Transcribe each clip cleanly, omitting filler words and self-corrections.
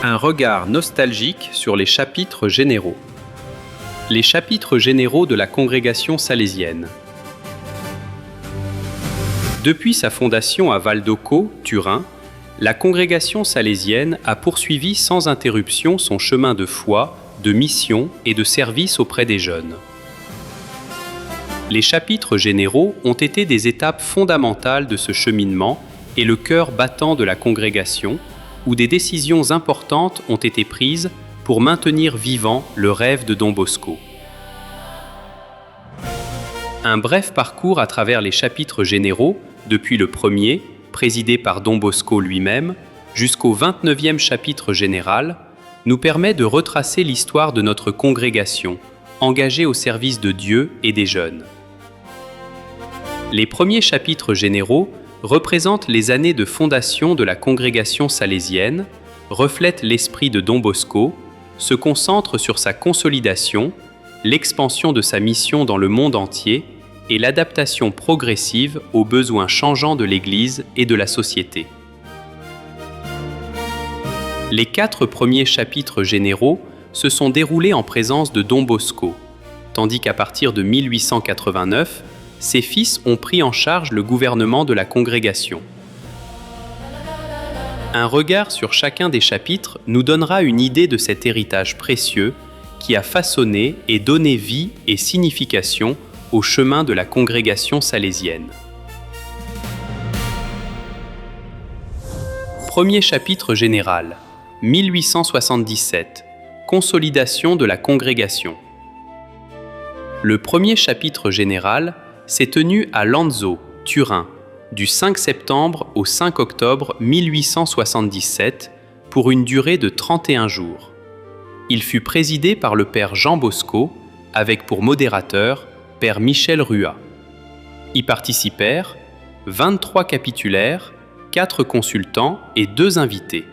Un regard nostalgique sur les chapitres généraux. Les chapitres généraux de la congrégation salésienne. Depuis sa fondation à Valdocco, Turin, la congrégation salésienne a poursuivi sans interruption son chemin de foi, de mission et de service auprès des jeunes. Les chapitres généraux ont été des étapes fondamentales de ce cheminement et le cœur battant de la congrégation, où des décisions importantes ont été prises pour maintenir vivant le rêve de Don Bosco. Un bref parcours à travers les chapitres généraux, depuis le premier, présidé par Don Bosco lui-même, jusqu'au 29e chapitre général, nous permet de retracer l'histoire de notre congrégation, engagée au service de Dieu et des jeunes. Les premiers chapitres généraux représentent les années de fondation de la congrégation salésienne, reflètent l'esprit de Don Bosco, se concentrent sur sa consolidation, l'expansion de sa mission dans le monde entier et l'adaptation progressive aux besoins changeants de l'Église et de la société. Les 4 premiers chapitres généraux se sont déroulés en présence de Don Bosco, tandis qu'à partir de 1889, ses fils ont pris en charge le gouvernement de la congrégation. Un regard sur chacun des chapitres nous donnera une idée de cet héritage précieux qui a façonné et donné vie et signification au chemin de la congrégation salésienne. Premier chapitre général, 1877, consolidation de la congrégation. Le premier chapitre général s'est tenu à Lanzo, Turin, du 5 septembre au 5 octobre 1877 pour une durée de 31 jours. Il fut présidé par le père Jean Bosco, avec pour modérateur père Michel Rua. Y participèrent 23 capitulaires, 4 consultants et 2 invités.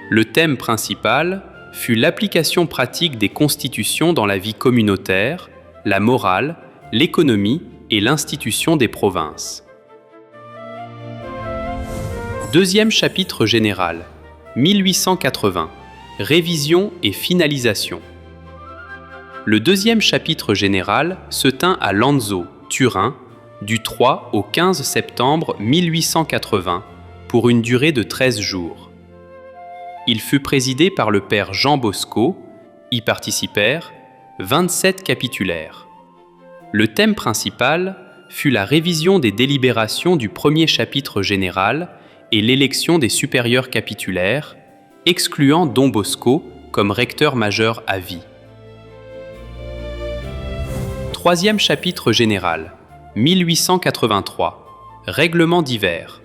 Le thème principal fut l'application pratique des constitutions dans la vie communautaire, la morale, l'économie et l'institution des provinces. Deuxième chapitre général, 1880, révision et finalisation. Le deuxième chapitre général se tint à Lanzo, Turin, du 3 au 15 septembre 1880, pour une durée de 13 jours. Il fut présidé par le père Jean Bosco, y participèrent 27 capitulaires. Le thème principal fut la révision des délibérations du premier chapitre général et l'élection des supérieurs capitulaires, excluant Don Bosco comme recteur majeur à vie. Troisième chapitre général, 1883, règlements divers.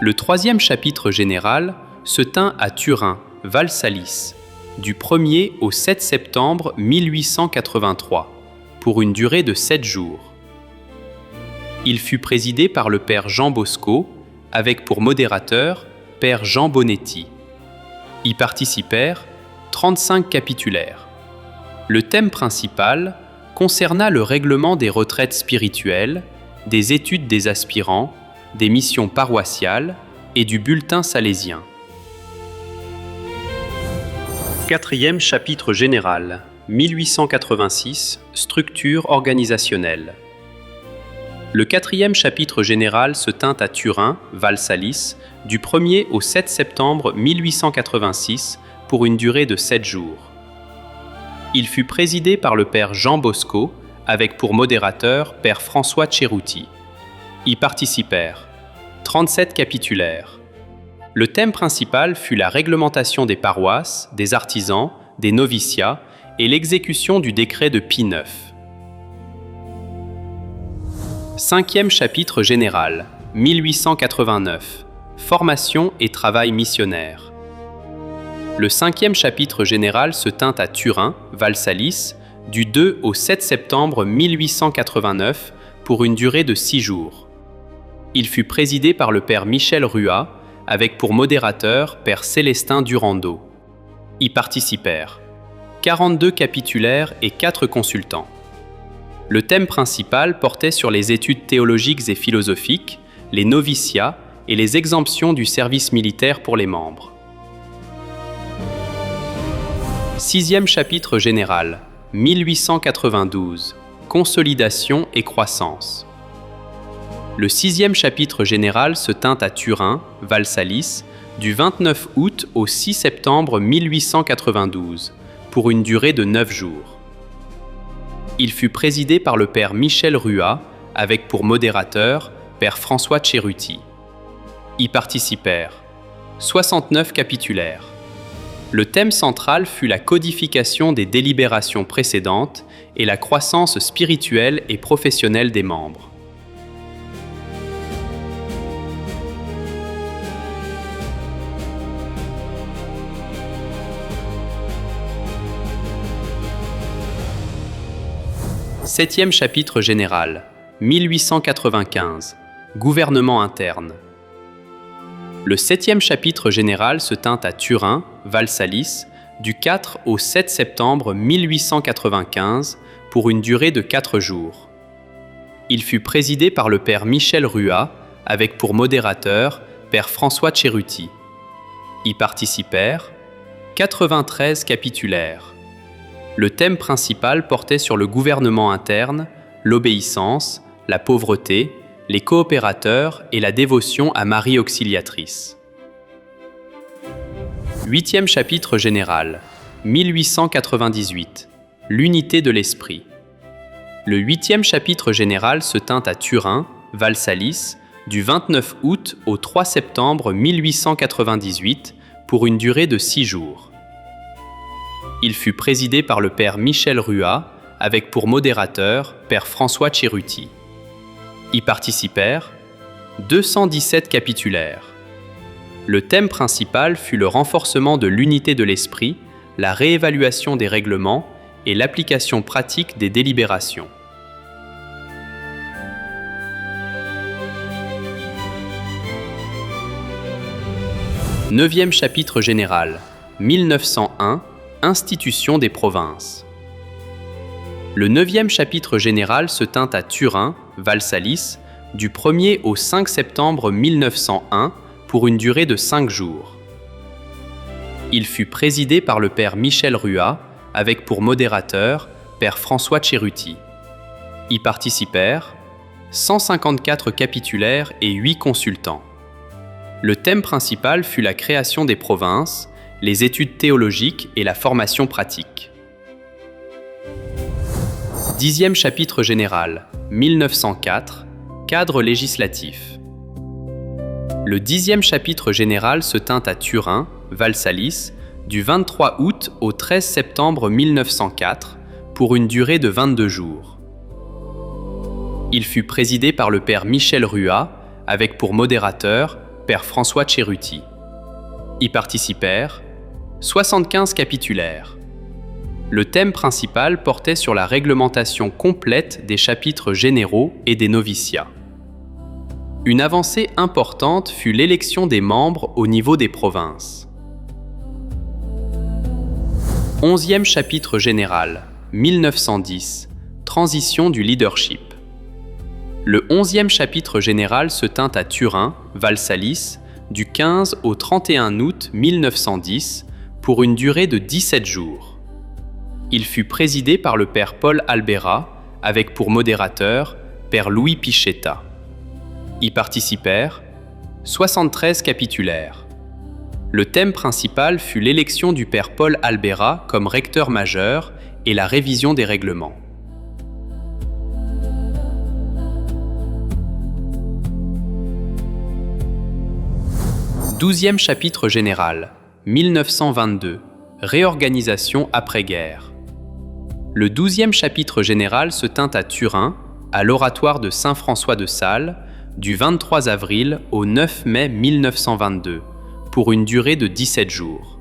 Le troisième chapitre général se tint à Turin, Val-Salis, du 1er au 7 septembre 1883, pour une durée de 7 jours. Il fut présidé par le père Jean Bosco, avec pour modérateur père Jean Bonetti. Y participèrent 35 capitulaires. Le thème principal concerna le règlement des retraites spirituelles, des études des aspirants, des missions paroissiales et du bulletin salésien. Quatrième chapitre général, 1886, structure organisationnelle. Le 4e chapitre général se tint à Turin, Val-Salis, du 1er au 7 septembre 1886 pour une durée de 7 jours. Il fut présidé par le père Jean Bosco, avec pour modérateur père François Ceruti. Y participèrent 37 capitulaires. Le thème principal fut la réglementation des paroisses, des artisans, des noviciats et l'exécution du décret de Pie IX. Cinquième chapitre général, 1889, formation et travail missionnaire. Le 5e chapitre général se tint à Turin, Val-Salis, du 2 au 7 septembre 1889 pour une durée de 6 jours. Il fut présidé par le père Michel Rua, avec pour modérateur père Célestin Durando. Y participèrent 42 capitulaires et 4 consultants. Le thème principal portait sur les études théologiques et philosophiques, les noviciats et les exemptions du service militaire pour les membres. Sixième chapitre général, 1892. Consolidation et croissance. Le sixième chapitre général se tint à Turin, Valsalis, du 29 août au 6 septembre 1892, pour une durée de 9 jours. Il fut présidé par le père Michel Ruat, avec pour modérateur père François Cerutti. Y participèrent 69 capitulaires. Le thème central fut la codification des délibérations précédentes et la croissance spirituelle et professionnelle des membres. Septième chapitre général, 1895. Gouvernement interne. Le septième chapitre général se tint à Turin, Valsalis, du 4 au 7 septembre 1895, pour une durée de 4 jours. Il fut présidé par le père Michel Ruat, avec pour modérateur père François Cerutti. Y participèrent 93 capitulaires. Le thème principal portait sur le gouvernement interne, l'obéissance, la pauvreté, les coopérateurs et la dévotion à Marie Auxiliatrice. Huitième chapitre général, 1898. L'unité de l'esprit. Le huitième chapitre général se tint à Turin, Valsalis, du 29 août au 3 septembre 1898, pour une durée de 6 jours. Il fut présidé par le père Michel Ruat, avec pour modérateur père François Cerutti. Y participèrent 217 capitulaires. Le thème principal fut le renforcement de l'unité de l'esprit, la réévaluation des règlements et l'application pratique des délibérations. Neuvième chapitre général, 1901. Institution des provinces. Le neuvième chapitre général se tint à Turin, Valsalis, du 1er au 5 septembre 1901 pour une durée de 5 jours. Il fut présidé par le père Michel Ruat, avec pour modérateur père François Cerutti. Y participèrent 154 capitulaires et 8 consultants. Le thème principal fut la création des provinces, les études théologiques et la formation pratique. Dixième chapitre général, 1904, cadre législatif. Le dixième chapitre général se tint à Turin, Valsalis, du 23 août au 13 septembre 1904, pour une durée de 22 jours. Il fut présidé par le père Michel Ruat, avec pour modérateur père François Cerutti. Y participèrent 75 capitulaires. Le thème principal portait sur la réglementation complète des chapitres généraux et des noviciats. Une avancée importante fut l'élection des membres au niveau des provinces. Onzième chapitre général, 1910. Transition du leadership. Le 11e chapitre général se tint à Turin, Valsalis, du 15 au 31 août 1910, pour une durée de 17 jours. Il fut présidé par le père Paul Albera, avec pour modérateur père Louis Pichetta. Y participèrent 73 capitulaires. Le thème principal fut l'élection du père Paul Albera comme recteur majeur et la révision des règlements. 12e chapitre général, 1922. Réorganisation après-guerre. Le 12e chapitre général se tint à Turin, à l'oratoire de Saint-François de Sales, du 23 avril au 9 mai 1922, pour une durée de 17 jours.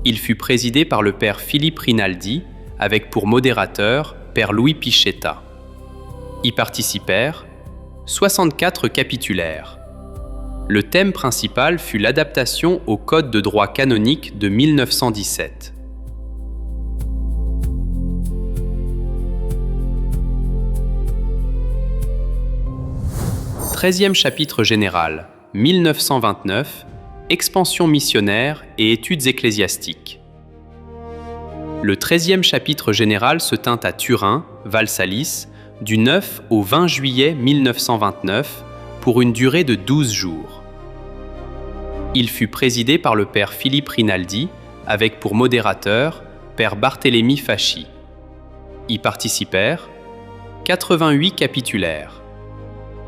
Il fut présidé par le père Philippe Rinaldi, avec pour modérateur père Louis Pichetta. Y participèrent 64 capitulaires. Le thème principal fut l'adaptation au Code de droit canonique de 1917. Treizième chapitre général, 1929, expansion missionnaire et études ecclésiastiques. Le 13e chapitre général se tint à Turin, Val-Salis, du 9 au 20 juillet 1929, pour une durée de 12 jours. Il fut présidé par le père Philippe Rinaldi, avec pour modérateur père Barthélemy Fachy. Y participèrent 88 capitulaires.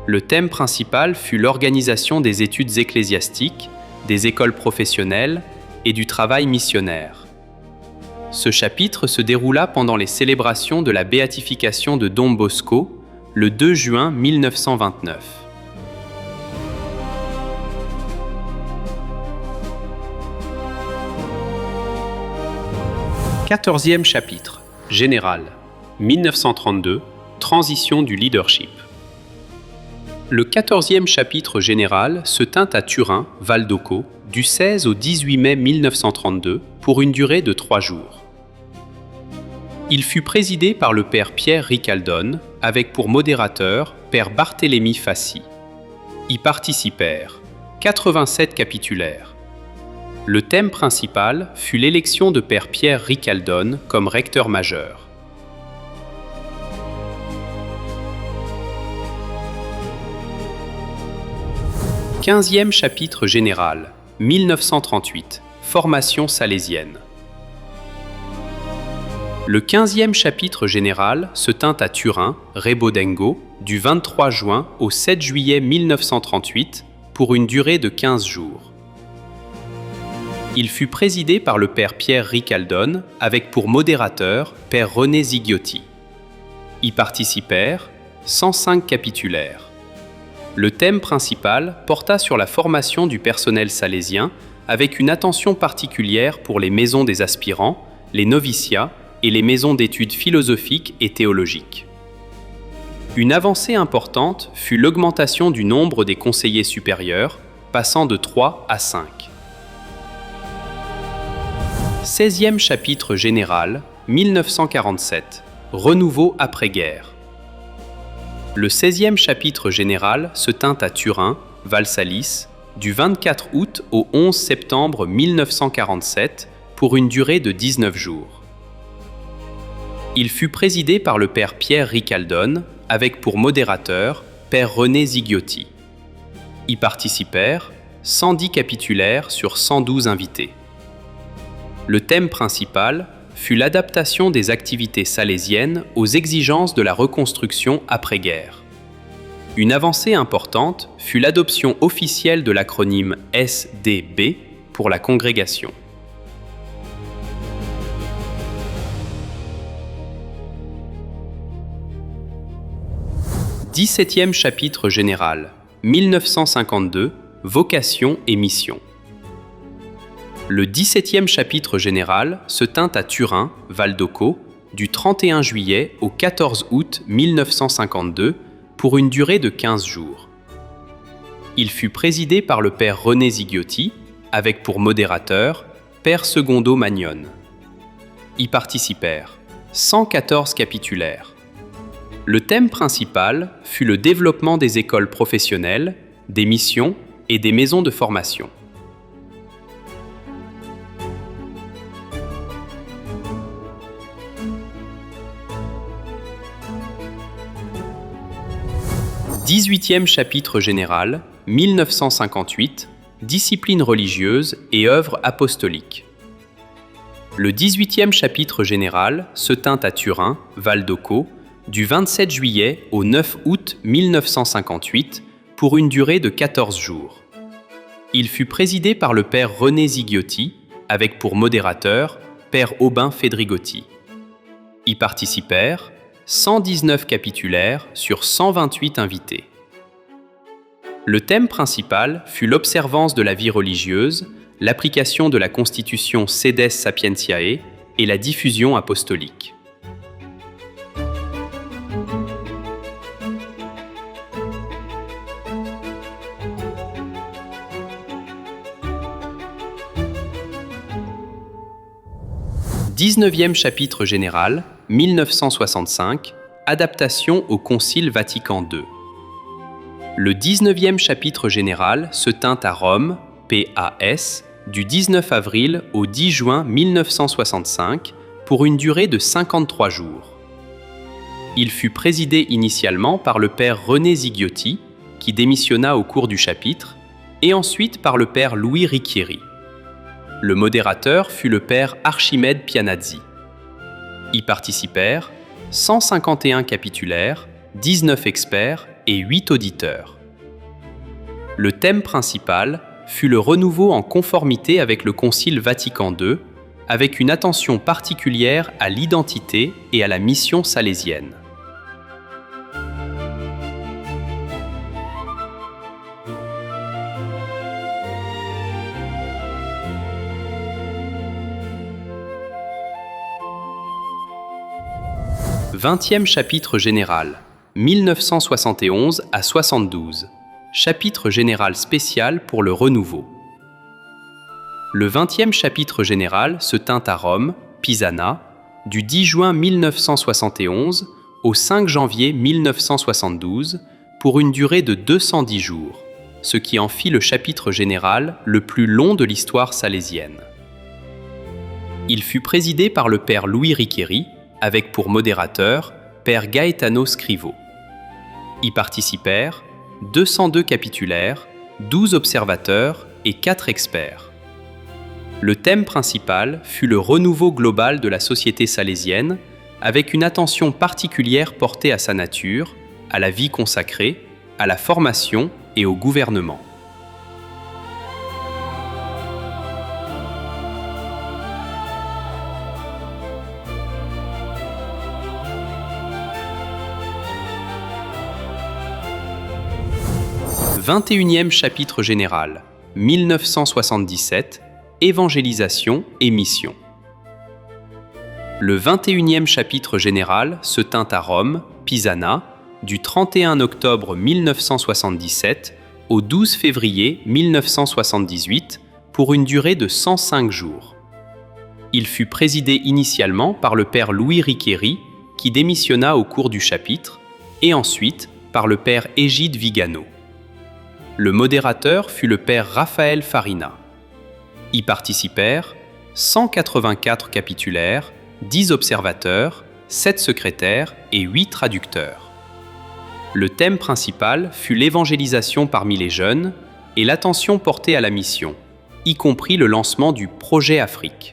Le thème principal fut l'organisation des études ecclésiastiques, des écoles professionnelles et du travail missionnaire. Ce chapitre se déroula pendant les célébrations de la béatification de Don Bosco, le 2 juin 1929. Quatorzième chapitre, général, 1932, transition du leadership. Le 14e chapitre général se tint à Turin, Val d'Occo, du 16 au 18 mai 1932, pour une durée de 3 jours. Il fut présidé par le père Pierre Ricaldone, avec pour modérateur père Barthélemy Fachy. Y participèrent 87 capitulaires. Le thème principal fut l'élection de père Pierre Ricaldone comme recteur majeur. Quinzième chapitre général, 1938, formation salésienne. Le 15e chapitre général se tint à Turin, Rebodengo, du 23 juin au 7 juillet 1938, pour une durée de 15 jours. Il fut présidé par le père Pierre Ricaldone, avec pour modérateur père René Zigiotti. Y participèrent 105 capitulaires. Le thème principal porta sur la formation du personnel salésien, avec une attention particulière pour les maisons des aspirants, les noviciats et les maisons d'études philosophiques et théologiques. Une avancée importante fut l'augmentation du nombre des conseillers supérieurs, passant de 3 à 5. 16e chapitre général, 1947, renouveau après-guerre. Le 16e chapitre général se tint à Turin, Val-Salis, du 24 août au 11 septembre 1947, pour une durée de 19 jours. Il fut présidé par le père Pierre Ricaldone, avec pour modérateur père René Zigiotti. Y participèrent 110 capitulaires sur 112 invités. Le thème principal fut l'adaptation des activités salésiennes aux exigences de la reconstruction après-guerre. Une avancée importante fut l'adoption officielle de l'acronyme SDB pour la congrégation. « 17e chapitre général, 1952, vocation et mission. Le 17e chapitre général se tint à Turin, Val d'Occo, du 31 juillet au 14 août 1952, pour une durée de 15 jours. Il fut présidé par le père René Zigiotti, avec pour modérateur père Secondo Magnone. Y participèrent 114 capitulaires. Le thème principal fut le développement des écoles professionnelles, des missions et des maisons de formation. « 18e chapitre général, 1958, discipline religieuse et œuvre apostolique. Le 18e chapitre général se tint à Turin, Val d'Occo, du 27 juillet au 9 août 1958, pour une durée de 14 jours. Il fut présidé par le père René Zigiotti, avec pour modérateur père Aubin Fedrigotti. Y participèrent 119 capitulaires sur 128 invités. Le thème principal fut l'observance de la vie religieuse, l'application de la constitution Sedes Sapientiae et la diffusion apostolique. « 19e chapitre général, 1965, adaptation au Concile Vatican II. Le 19e chapitre général se tint à Rome, PAS, du 19 avril au 10 juin 1965, pour une durée de 53 jours. Il fut présidé initialement par le père René Zigiotti, qui démissionna au cours du chapitre, et ensuite par le père Louis Riquieri. Le modérateur fut le père Archimède Pianazzi. Y participèrent 151 capitulaires, 19 experts et 8 auditeurs. Le thème principal fut le renouveau en conformité avec le Concile Vatican II, avec une attention particulière à l'identité et à la mission salésienne. Vingtième chapitre général, 1971 à 72. Chapitre général spécial pour le renouveau. Le 20e chapitre général se tint à Rome, Pisana, du 10 juin 1971 au 5 janvier 1972 pour une durée de 210 jours, ce qui en fit le chapitre général le plus long de l'histoire salésienne. Il fut présidé par le père Louis Riquieri, avec pour modérateur père Gaetano Scrivo. Y participèrent 202 capitulaires, 12 observateurs et 4 experts. Le thème principal fut le renouveau global de la société salésienne, avec une attention particulière portée à sa nature, à la vie consacrée, à la formation et au gouvernement. « 21e chapitre général, 1977, évangélisation et mission. Le 21e chapitre général se tint à Rome, Pisana, du 31 octobre 1977 au 12 février 1978 pour une durée de 105 jours. Il fut présidé initialement par le père Louis Riquieri, qui démissionna au cours du chapitre, et ensuite par le père Égide Vigano. Le modérateur fut le père Raphaël Farina. Y participèrent 184 capitulaires, 10 observateurs, 7 secrétaires et 8 traducteurs. Le thème principal fut l'évangélisation parmi les jeunes et l'attention portée à la mission, y compris le lancement du Projet Afrique.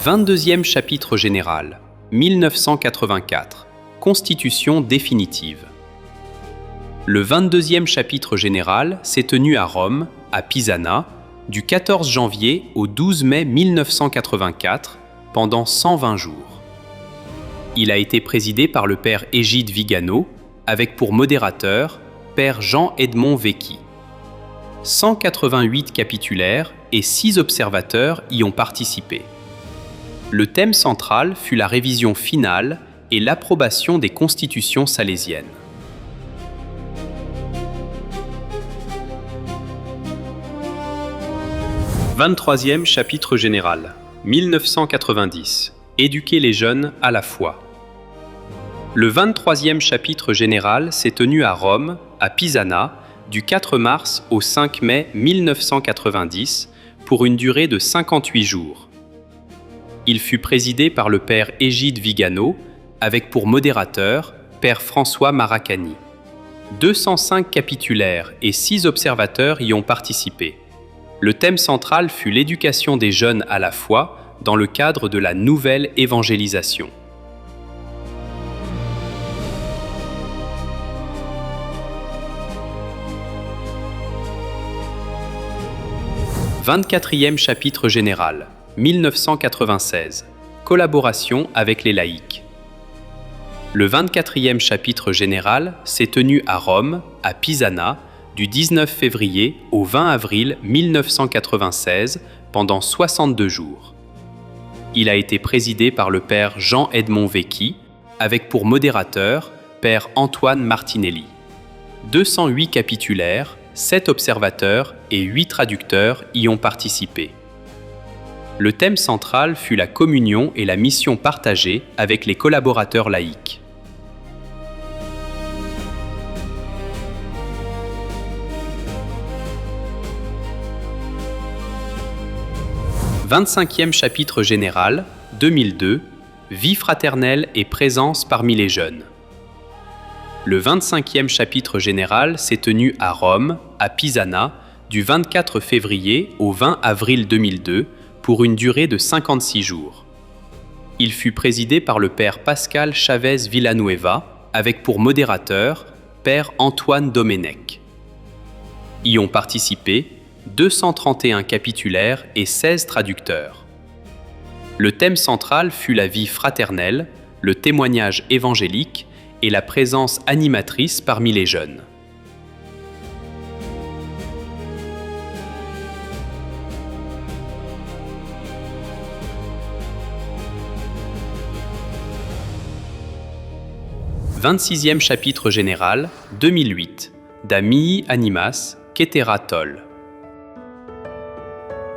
« 22e chapitre général, 1984, Constitution définitive. Le 22e chapitre général s'est tenu à Rome, à Pisana, du 14 janvier au 12 mai 1984, pendant 120 jours. Il a été présidé par le père Égide Vigano, avec pour modérateur père Jean-Edmond Vecchi. 188 capitulaires et 6 observateurs y ont participé. Le thème central fut la révision finale et l'approbation des constitutions salésiennes. « 23e chapitre général, 1990. Éduquer les jeunes à la foi. Le 23e chapitre général s'est tenu à Rome, à Pisana, du 4 mars au 5 mai 1990, pour une durée de 58 jours. Il fut présidé par le père Égide Vigano, avec pour modérateur père François Maracani. 205 capitulaires et 6 observateurs y ont participé. Le thème central fut l'éducation des jeunes à la foi dans le cadre de la nouvelle évangélisation. « 24e chapitre général, 1996. Collaboration avec les laïcs. Le 24e chapitre général s'est tenu à Rome, à Pisana, du 19 février au 20 avril 1996, pendant 62 jours. Il a été présidé par le père Jean-Edmond Vecchi, avec pour modérateur père Antoine Martinelli. 208 capitulaires, 7 observateurs et 8 traducteurs y ont participé. Le thème central fut la communion et la mission partagée avec les collaborateurs laïcs. 25e chapitre général, 2002, Vie fraternelle et présence parmi les jeunes. Le 25e chapitre général s'est tenu à Rome, à Pisana, du 24 février au 20 avril 2002, pour une durée de 56 jours. Il fut présidé par le père Pascal Chavez Villanueva, avec pour modérateur père Antoine Domenech. Y ont participé 231 capitulaires et 16 traducteurs. Le thème central fut la vie fraternelle, le témoignage évangélique et la présence animatrice parmi les jeunes. « 26e chapitre général, 2008, d'Amii Animas, Ketera Toll.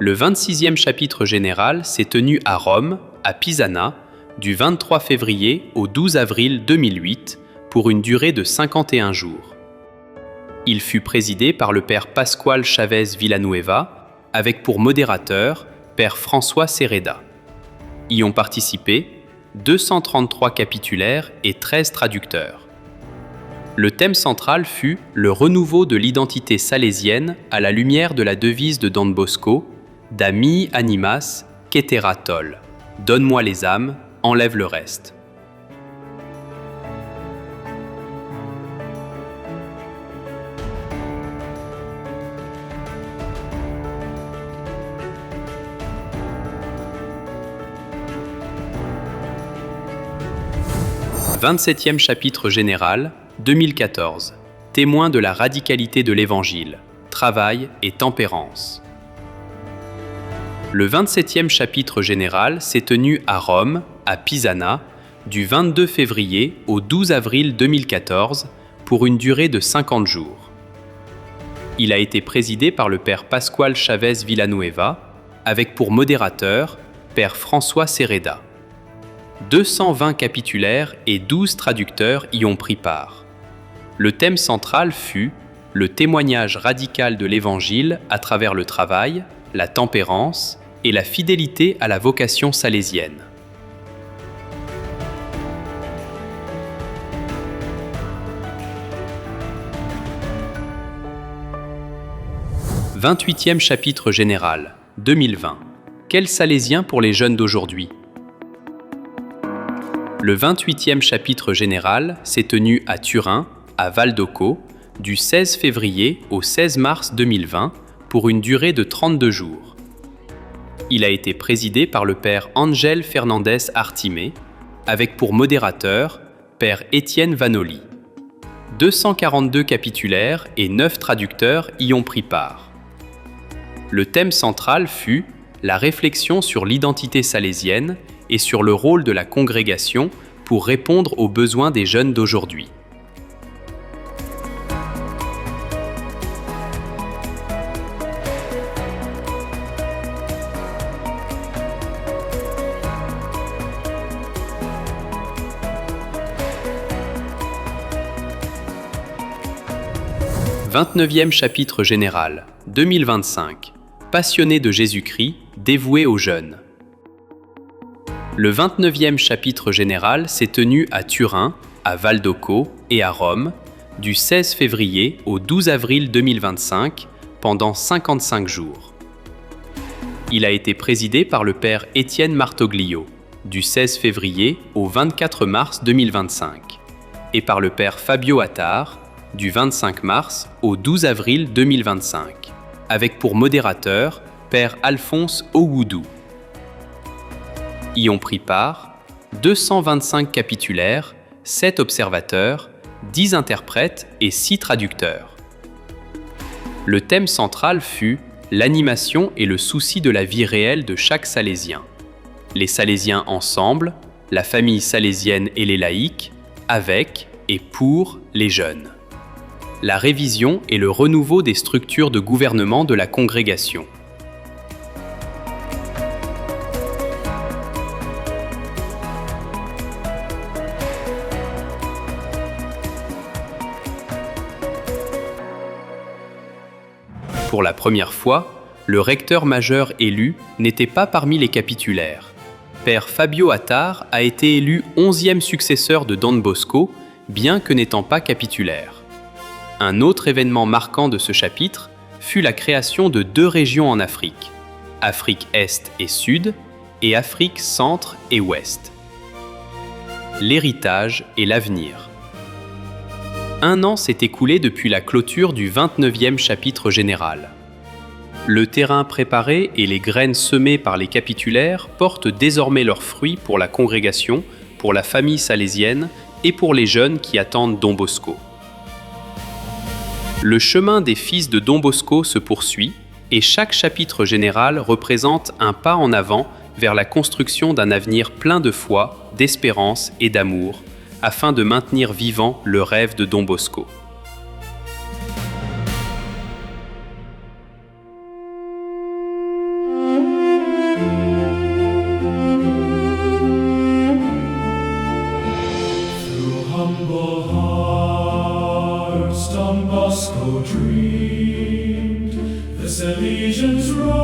Le 26e chapitre général s'est tenu à Rome, à Pisana, du 23 février au 12 avril 2008, pour une durée de 51 jours. Il fut présidé par le père Pascual Chavez Villanueva, avec pour modérateur père François Serreda. Y ont participé 233 capitulaires et 13 traducteurs. Le thème central fut le renouveau de l'identité salésienne à la lumière de la devise de Don Bosco, d'Amii Animas, Ketera Toll. Donne-moi les âmes, enlève le reste. « 27e chapitre général, 2014. Témoin de la radicalité de l'Évangile, travail et tempérance. Le 27e chapitre général s'est tenu à Rome, à Pisana, du 22 février au 12 avril 2014, pour une durée de 50 jours. Il a été présidé par le père Pascual Chavez Villanueva, avec pour modérateur père François Serreda. 220 capitulaires et 12 traducteurs y ont pris part. Le thème central fut le témoignage radical de l'Évangile à travers le travail, la tempérance et la fidélité à la vocation salésienne. « 28e chapitre général, 2020. Quel salésien pour les jeunes d'aujourd'hui ? Le 28e chapitre général s'est tenu à Turin, à Valdocco, du 16 février au 16 mars 2020, pour une durée de 32 jours. Il a été présidé par le père Ángel Fernandez Artimé, avec pour modérateur père Étienne Vanoli. 242 capitulaires et 9 traducteurs y ont pris part. Le thème central fut la réflexion sur l'identité salésienne et sur le rôle de la congrégation pour répondre aux besoins des jeunes d'aujourd'hui. « 29e chapitre général, 2025. Passionné de Jésus-Christ, dévoué aux jeunes. » Le 29e chapitre général s'est tenu à Turin, à Valdocco et à Rome, du 16 février au 12 avril 2025, pendant 55 jours. Il a été présidé par le père Étienne Martoglio, du 16 février au 24 mars 2025, et par le père Fabio Attard, du 25 mars au 12 avril 2025, avec pour modérateur père Alphonse Owoudou. Y ont pris part 225 capitulaires, 7 observateurs, 10 interprètes et 6 traducteurs. Le thème central fut l'animation et le souci de la vie réelle de chaque salésien. Les salésiens ensemble, la famille salésienne et les laïcs, avec et pour les jeunes. La révision et le renouveau des structures de gouvernement de la congrégation. Pour la première fois, le recteur majeur élu n'était pas parmi les capitulaires. Père Fabio Attard a été élu 11e successeur de Don Bosco, bien que n'étant pas capitulaire. Un autre événement marquant de ce chapitre fut la création de 2 régions en Afrique, Afrique Est et Sud et Afrique Centre et Ouest. L'héritage et l'avenir. Un an s'est écoulé depuis la clôture du 29e chapitre général. Le terrain préparé et les graines semées par les capitulaires portent désormais leurs fruits pour la congrégation, pour la famille salésienne et pour les jeunes qui attendent Don Bosco. Le chemin des fils de Don Bosco se poursuit et chaque chapitre général représente un pas en avant vers la construction d'un avenir plein de foi, d'espérance et d'amour, afin de maintenir vivant le rêve de Don Bosco. Don Bosco dreamed the Salesians rose.